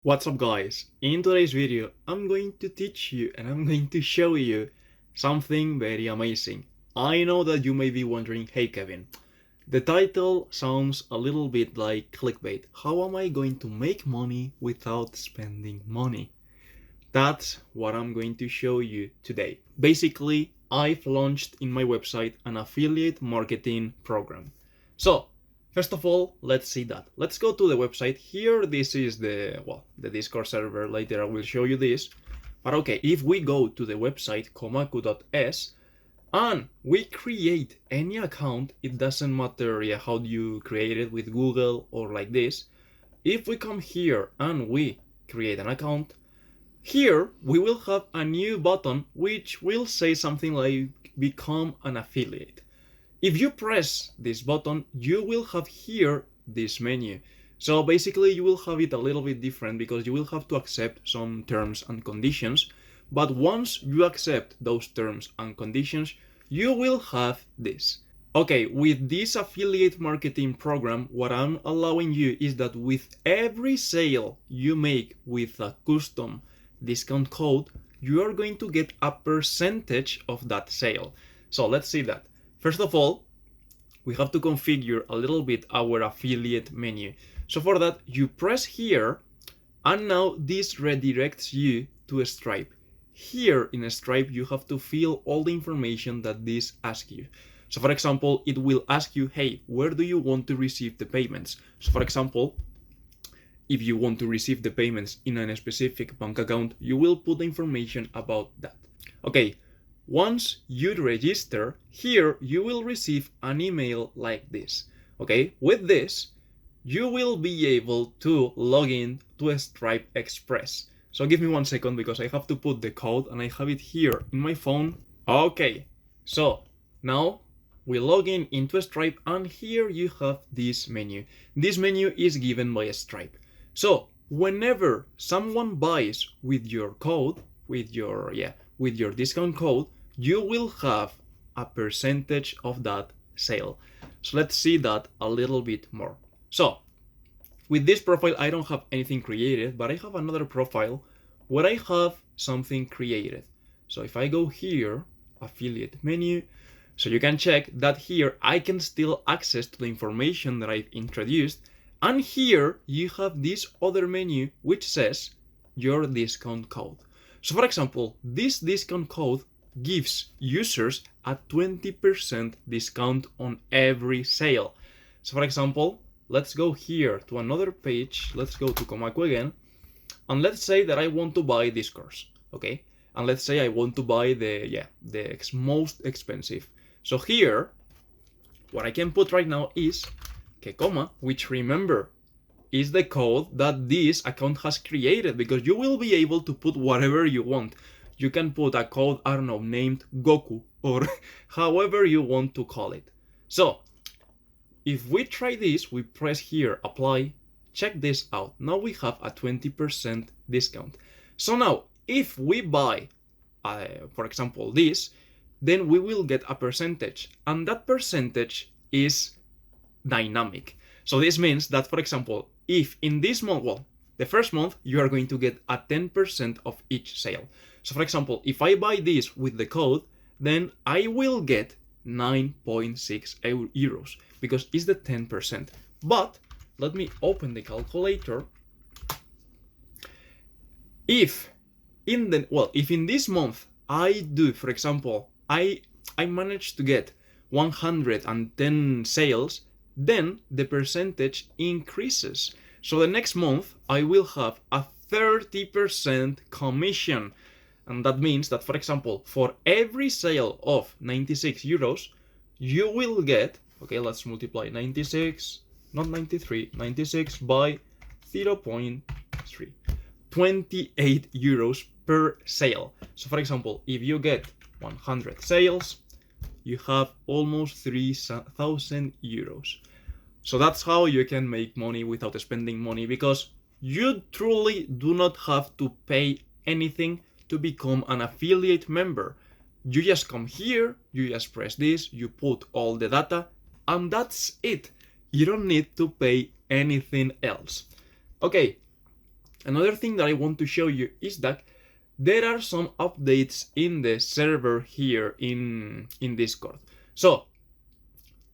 What's up guys? In today's video, I'm going to teach you and I'm going to show you something very amazing. I know that you may be wondering, hey Kevin, the title sounds a little bit like clickbait. How am I going to make money without spending money? That's what I'm going to show you today. Basically, I've launched in my website an affiliate marketing program. So, first of all, let's see that. Let's go to the website. Here, this is the Discord server. Later, I will show you this. But okay, if we go to the website komaku.es and we create any account, it doesn't matter how you create it with Google or like this. If we come here and we create an account, here we will have a new button which will say something like become an affiliate. If you press this button, you will have here this menu. So basically you will have it a little bit different because you will have to accept some terms and conditions. But once you accept those terms and conditions, you will have this. Okay, with this affiliate marketing program, what I'm allowing you is that with every sale you make with a custom discount code, you are going to get a percentage of that sale. So let's see that. First of all, we have to configure a little bit our affiliate menu. So for that, you press here, and now this redirects you to Stripe. Here in Stripe, you have to fill all the information that this asks you. So for example, it will ask you, hey, where do you want to receive the payments? So for example, if you want to receive the payments in a specific bank account, you will put the information about that. Okay, once you register, here you will receive an email like this. Okay, with this, you will be able to log in to Stripe Express. So give me 1 second because I have to put the code and I have it here in my phone. Okay, so now we log in into Stripe and here you have this menu. This menu is given by Stripe. So whenever someone buys with your code, with your discount code, you will have a percentage of that sale. So let's see that a little bit more. So with this profile, I don't have anything created, but I have another profile where I have something created. So if I go here, affiliate menu, so you can check that here I can still access to the information that I've introduced. And here you have this other menu which says your discount code. So for example, this discount code gives users a 20% discount on every sale. So for example, let's go here to another page. Let's go to Komaku again. And let's say that I want to buy this course, okay? And let's say I want to buy the most expensive. So here, what I can put right now is Coba, which remember is the code that this account has created, because you will be able to put whatever you want. You can put a code, I don't know, named Goku or however you want to call it. So if we try this, we press here, apply, check this out. Now we have a 20% discount. So now if we buy, for example, this, then we will get a percentage, and that percentage is dynamic. So this means that, for example, if in this month, the first month, you are going to get a 10% of each sale. So for example, if I buy this with the code, then I will get 9.6 euros because it's the 10%. But let me open the calculator. If in this month I do, for example, I managed to get 110 sales, then the percentage increases. So the next month I will have a 30% commission. And that means that, for example, for every sale of 96 euros, you will get, okay, let's multiply 96, not 93, 96 by 0.3, 28 euros per sale. So for example, if you get 100 sales, you have almost 3,000 euros. So that's how you can make money without spending money, because you truly do not have to pay anything to become an affiliate member. You just come here, you just press this, you put all the data, and that's it. You don't need to pay anything else. Okay, Another thing that I want to show you is that there are some updates in the server here in Discord. So,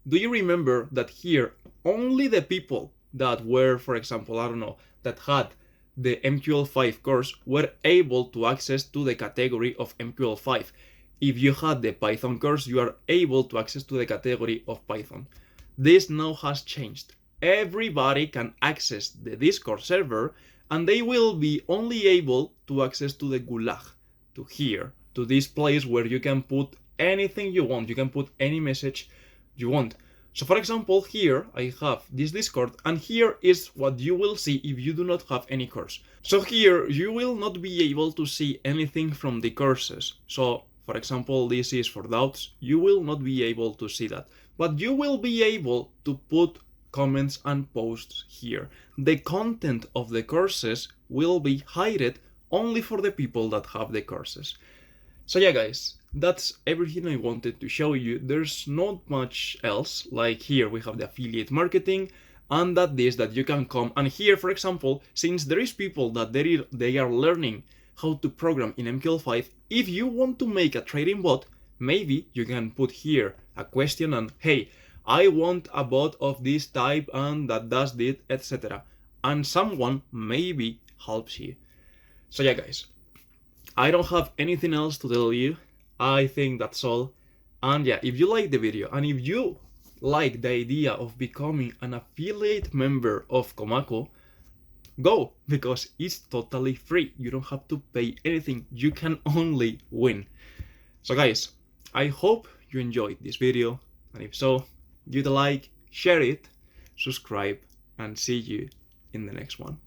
do you remember that here only the people that were, for example, I don't know, that had the MQL5 course were able to access to the category of MQL5. If you had the Python course, you are able to access to the category of Python. This now has changed. Everybody can access the Discord server, and they will be only able to access to the Gulag, to here, to this place where you can put anything you want. You can put any message you want. So for example, here I have this Discord, and here is what you will see if you do not have any course. So here you will not be able to see anything from the courses. So for example, this is for doubts, you will not be able to see that, but you will be able to put comments and posts here. The content of the courses will be hidden only for the people that have the courses. So yeah guys, that's everything I wanted to show you. There's not much else. Like here we have the affiliate marketing, and that you can come, and here for example, since there is people that they are learning how to program in MQL5, if you want to make a trading bot, maybe you can put here a question and hey, I want a bot of this type and that does this, etc. And someone maybe helps you. So yeah guys, I don't have anything else to tell you. I think that's all. And yeah, if you like the video and if you like the idea of becoming an affiliate member of Komaku, go, because it's totally free. You don't have to pay anything. You can only win. So guys, I hope you enjoyed this video, and if so, give it a like, share it, subscribe, and see you in the next one.